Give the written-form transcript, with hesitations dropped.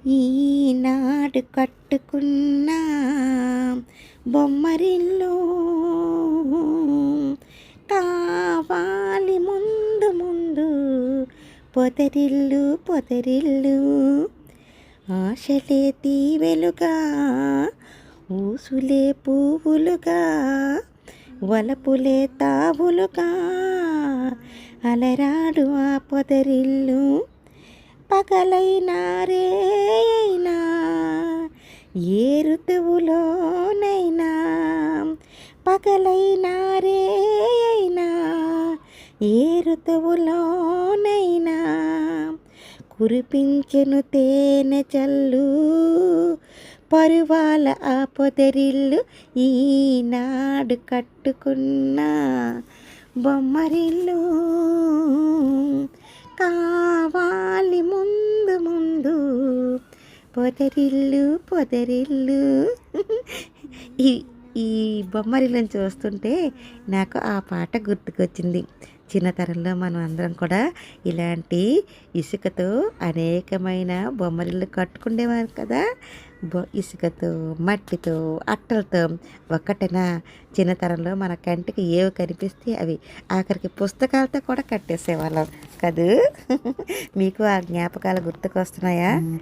ఈనాడు కట్టుకున్న బొమ్మరిల్లు కావాలి ముందు ముందు పొదరిల్లు పొదరిల్లు ఆశలే తీవెలుగా ఊసులే పువ్వులుగా వలపులే తావులుగా అలరాడు ఆ పొదరిల్లు పగలైనా రేయైనా ఏ ఋతువులోనైనా పగలైనా రేయైనా ఏ ఋతువులోనైనా కురిపించెను తేనె చల్లు పరువాల ఆ పొదరిల్లు ఈనాడు కట్టుకున్న బొమ్మరిల్లు కావాలి ముందు ముందు పొదరిల్లు పొదరిల్లు. ఈ ఈ బొమ్మరిల్లుని చూస్తుంటే నాకు ఆ పాట గుర్తుకొచ్చింది. చిన్నతనంలో మనం అందరం కూడా ఇలాంటి ఇసుకతో అనేకమైన బొమ్మరిల్లు కట్టుకునేవారు కదా. ఇసుకతో, మట్టితో, అట్టలతో. ఒక్కటేనా, చిన్నతనంలో మన కంటికి ఏవి కనిపిస్తే అవి, ఆఖరికి పుస్తకాలతో కూడా కట్టేసేవాళ్ళం కదూ. మీకు ఆ జ్ఞాపకాలు గుర్తుకొస్తున్నాయా?